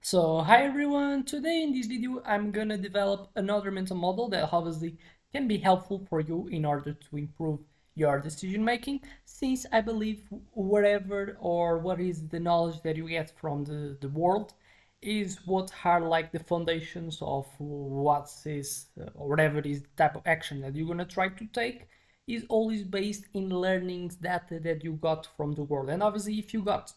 So, hi everyone! Today in this video I'm gonna develop another mental model that obviously can be helpful for you in order to improve your decision making, since I believe whatever or what is the knowledge that you get from the world is what are like the foundations of what is or whatever is the type of action that you're gonna try to take is always based in learnings data that you got from the world. And obviously if you got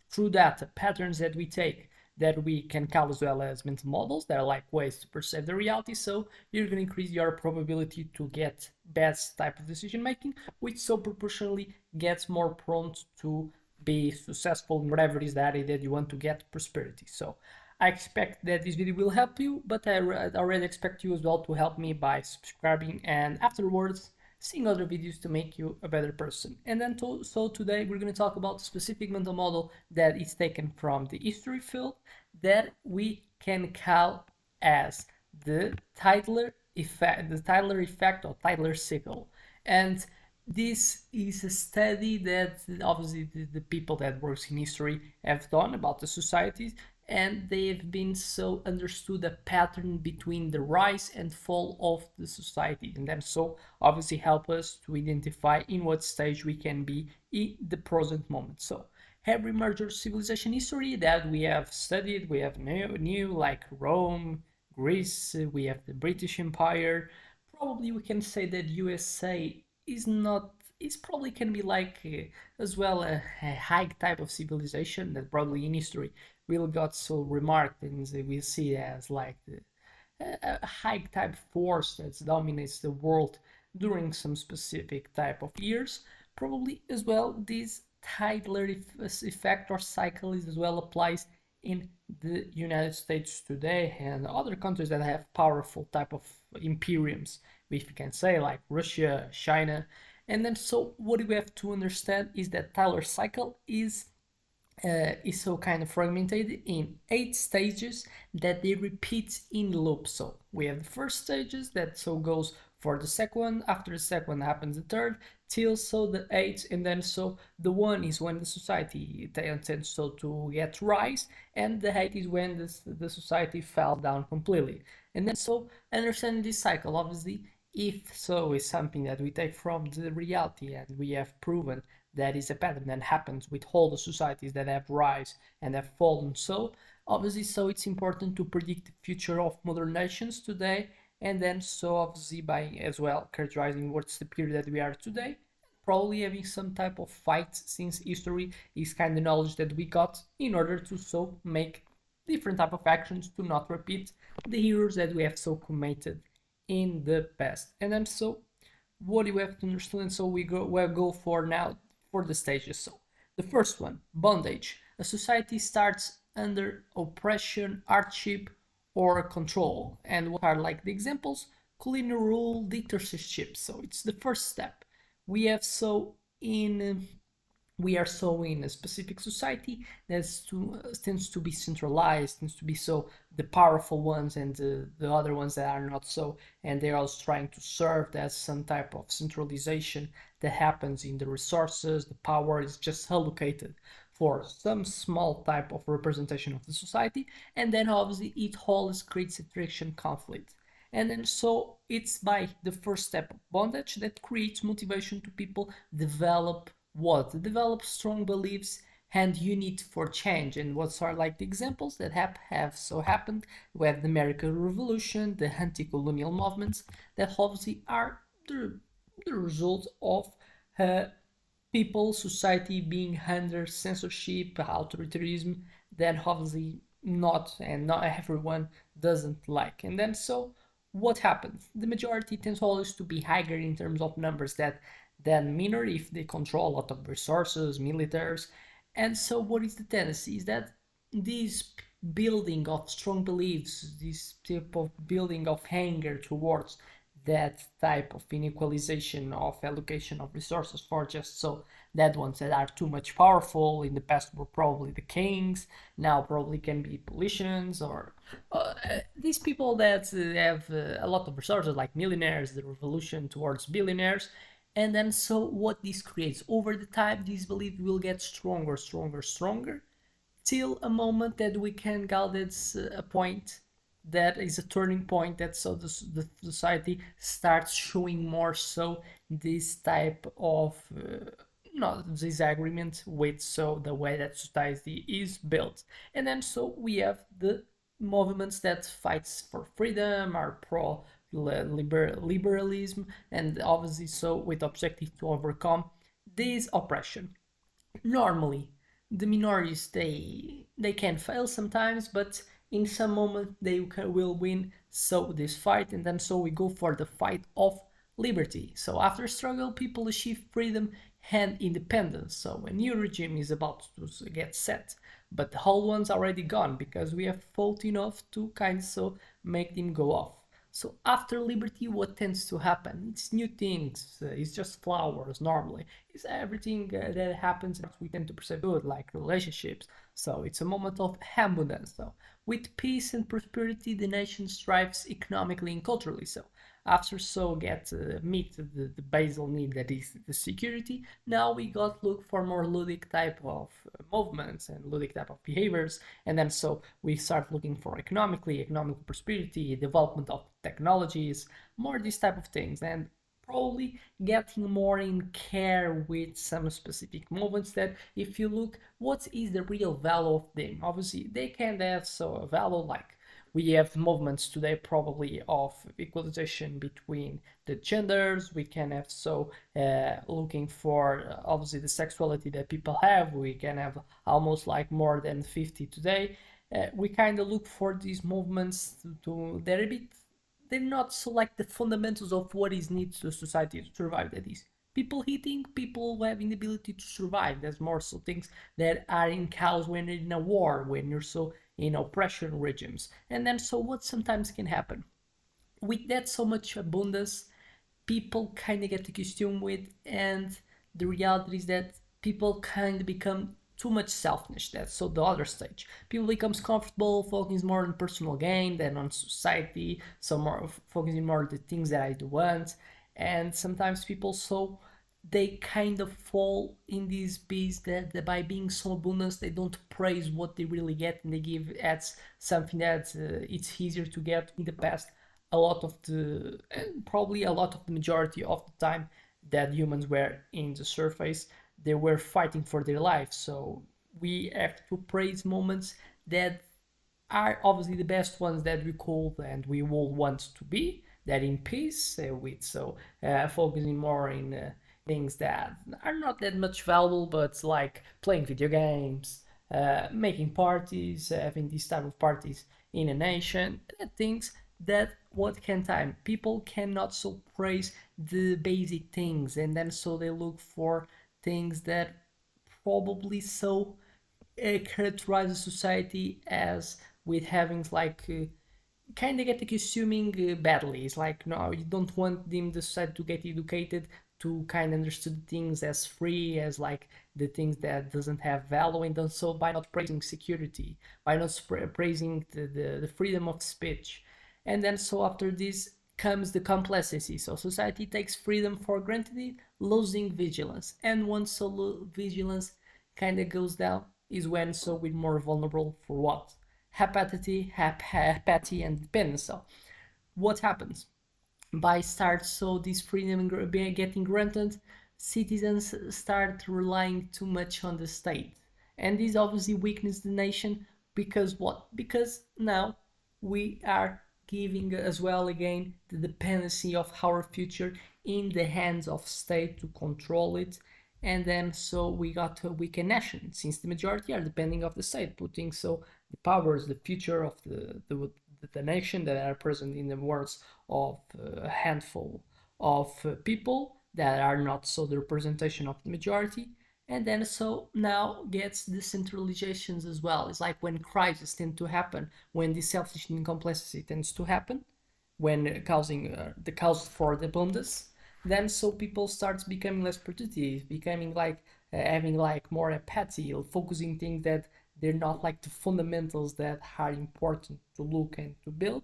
through data patterns that we take that we can count as well as mental models that are like ways to perceive the reality. So you're going to increase your probability to get best type of decision making, which so proportionally gets more prone to be successful in whatever it is that you want to get prosperity. So I expect that this video will help you, but I already expect you as well to help me by subscribing and afterwards seeing other videos to make you a better person. And then so today we're going to talk about a specific mental model that is taken from the history field that we can call as the Tytler effect or Tytler Cycle. And this is a study that obviously the people that works in history have done about the societies, and they've been so understood a pattern between the rise and fall of the society, and then so obviously help us to identify in what stage we can be in the present moment. So every major civilization history that we have studied, we have new like Rome, Greece, we have the British Empire. Probably we can say that USA is not, it's probably can be like as well a high type of civilization that probably in history will got so remarked, and we see as like a high type force that dominates the world during some specific type of years. Probably as well this Tytler effect or cycle is as well applies in the United States today and other countries that have powerful type of imperiums, if you can say like Russia, China. And then so what we have to understand is that Tyler cycle is so kind of fragmented in 8 stages that they repeat in loop. So we have the first stages that so goes for the second one, after the second one happens the third, till so the eighth, and then so the one is when the society tends so to get rise, and the eight is when the society fell down completely. And then so understanding this cycle, obviously, if so is something that we take from the reality and we have proven that is a pattern that happens with all the societies that have rise and have fallen. So obviously, so it's important to predict the future of modern nations today, and then so obviously by as well characterizing what's the period that we are today, probably having some type of fight, since history is kind of knowledge that we got in order to so make different type of actions to not repeat the errors that we have so committed in the past. And then so what do we have to understand? So we'll go for now for the stages. So the first one, bondage. A society starts under oppression, hardship, or control. And what are like the examples? Colonial rule, dictatorship. So it's the first step. We have so in we are so in a specific society that tends to be centralized, tends to be so the powerful ones and the other ones that are not so, and they're also trying to serve as some type of centralization that happens in the resources. The power is just allocated for some small type of representation of the society, and then obviously it always creates a friction conflict. And then so it's by the first step of bondage that creates motivation to people develop what? Develop strong beliefs and unit for change. And what are like the examples that have so happened? We have the American Revolution, the anti-colonial movements that obviously are the result of uh, people, society being under censorship, authoritarianism that obviously not everyone doesn't like. And then so what happens? The majority tends always to be higher in terms of numbers than minor if they control a lot of resources, militaries. And so what is the tendency is that this building of strong beliefs, this type of building of anger towards that type of inequalization of allocation of resources for just so that ones that are too much powerful in the past were probably the kings, now probably can be politicians or these people that have a lot of resources like millionaires, the revolution towards billionaires. And then so what this creates over the time, this belief will get stronger, stronger, stronger, till a moment that we can call it's a point that is a turning point, that so the society starts showing more so this type of not disagreement with so the way that society is built. And then so we have the movements that fights for freedom, are pro liberalism, and obviously so with objective to overcome this oppression. Normally the minorities, they can fail sometimes, but in some moment they will win so this fight. And then so we go for the fight of liberty. So after struggle, people achieve freedom and independence. So a new regime is about to get set, but the old one's already gone because we have fought enough to kind of so make them go off. So after liberty, what tends to happen? It's new things. It's just flowers normally. It's everything that happens that we tend to perceive good, like relationships. So it's a moment of abundance. So with peace and prosperity, the nation strives economically and culturally. So after so get meet the basal need, that is the security, now we got look for more ludic type of movements and ludic type of behaviors. And then so we start looking for economic prosperity, development of technologies, more these type of things. And probably getting more in care with some specific movements that if you look what is the real value of them, obviously they can have so a value like we have movements today probably of equalization between the genders. We can have so looking for obviously the sexuality that people have. We can have almost like more than 50 today. We kind of look for these movements to they're a bit, they're not so like the fundamentals of what is needed to society to survive. That is people eating, people having the ability to survive. There's more so things that are in chaos when you're in a war, when you're so in oppression regimes. And then so what sometimes can happen with that so much abundance, people kind of get accustomed with, and the reality is that people kind of become too much selfish. That's so the other stage. People becomes comfortable, focusing more on personal gain than on society. So more focusing more on the things that I do want, and sometimes people so they kind of fall in these bees that by being so abundant they don't praise what they really get, and they give as something that it's easier to get. In the past, a lot of the probably a lot of the majority of the time that humans were in the surface, they were fighting for their life. So we have to praise moments that are obviously the best ones that we could and we will want to be, that in peace with so focusing more in things that are not that much valuable, but like playing video games, making parties, having these type of parties in a nation, things that what can time people cannot so praise the basic things, and then so they look for things that probably so characterize the society as with having like kind of get consuming badly. It's like no, you don't want them the society to get educated to kind of understand things as free as like the things that doesn't have value. And so by not praising security, by not praising the freedom of speech, and then so after this comes the complacency. So society takes freedom for granted, losing vigilance, and once so vigilance kind of goes down is when so we're more vulnerable for what apathy and dependence. So what happens by start so this freedom getting granted, citizens start relying too much on the state, and this obviously weakens the nation. Because what? Because now we are giving as well again the dependency of our future in the hands of state to control it. And then so we got a weakened nation since the majority are depending of the state, putting so the powers, the future of the nation that are present in the words of a handful of people that are not so the representation of the majority. And then so now gets decentralizations as well. It's like when crises tend to happen, when this selfish incomplacency tends to happen, when causing the cause for the abundance, then so people starts becoming less productive, becoming like having like more apathy, focusing things that they're not like the fundamentals that are important to look and to build.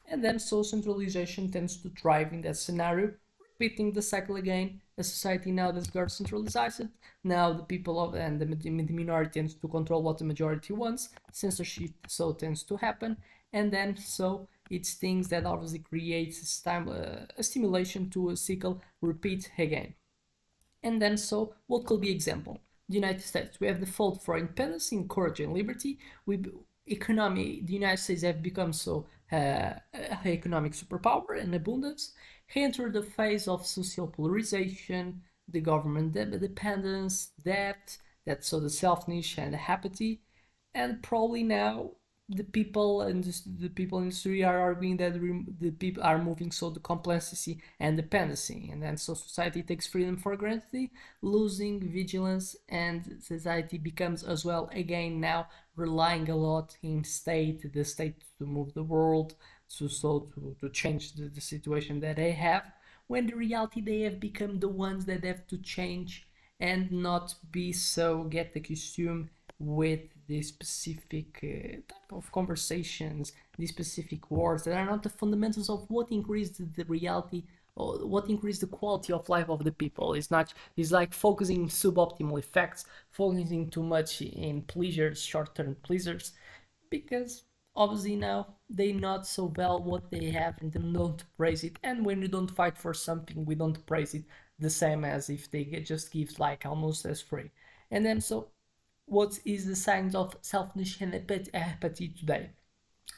And then so centralization tends to thrive in that scenario, repeating the cycle again. A society now that's got centralized. Now the people of and the minority tends to control what the majority wants. Censorship so tends to happen, and then so it's things that obviously creates a stimulation to a cycle repeat again. And then so what could be example? The United States, we have the fight for independence, in courage and liberty. We economy, the United States have become so economic superpower and abundance. Enter the phase of social polarization, the government dependence, debt, that's so the selfishness and the apathy, and probably now the people and the people in industry are arguing that the people are moving so the complacency and dependency, and then so society takes freedom for granted, losing vigilance, and society becomes as well again now relying a lot in the state to move the world, to change the situation that they have, when the reality they have become the ones that have to change and not be so get accustomed with the specific type of conversations, these specific words that are not the fundamentals of what increased the reality or what increased the quality of life of the people. It's not. It's like focusing suboptimal effects, focusing too much in pleasures, short-term pleasures, because obviously now they not so well what they have and they don't praise it. And when you don't fight for something, we don't praise it the same as if they just give like almost as free. And then so what is the signs of selfishness and apathy today?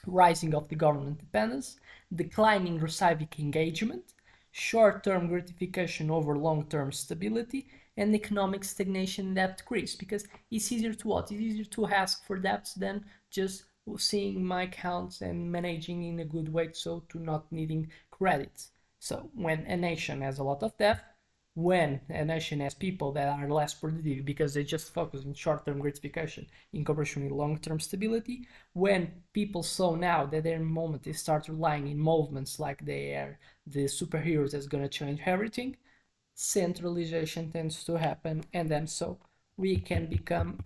Rising of the government dependence, declining civic engagement, short-term gratification over long-term stability, and economic stagnation and debt decrease. Because it's easier to what? It's easier to ask for debts than just seeing my accounts and managing in a good way, so to not needing credits. So when a nation has a lot of debt, when a nation has people that are less productive because they just focus on short-term gratification in comparison with long-term stability, when people saw now that their moment they start relying in movements like they are the superheroes that's gonna change everything, centralization tends to happen, and then so we can become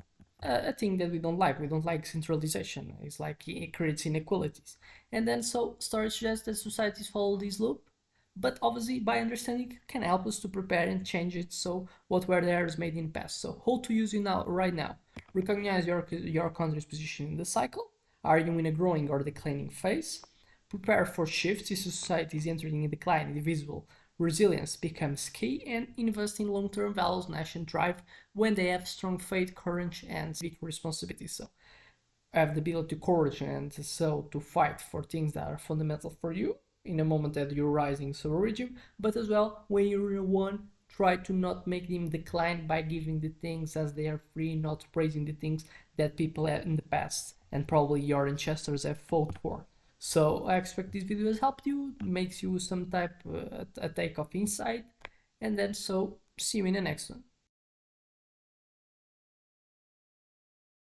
a thing that we don't like. We don't like centralization. It's like it creates inequalities, and then so storage suggests that societies follow this loop, but obviously by understanding can help us to prepare and change it so what were the errors made in the past. So how to use it now, right now? Recognize your country's position in the cycle. Are you in a growing or declining phase? Prepare for shifts if society is entering a decline. Individual resilience becomes key, and invest in long-term values nation thrive when they have strong faith, courage, and civic responsibility. So have the ability to courage and so to fight for things that are fundamental for you in a moment that you're rising so regime, but as well when you're in one, try to not make them decline by giving the things as they are free, not praising the things that people in the past and probably your ancestors have fought for. So I expect this video has helped you, makes you some type a take of insight, and then so see you in the next one.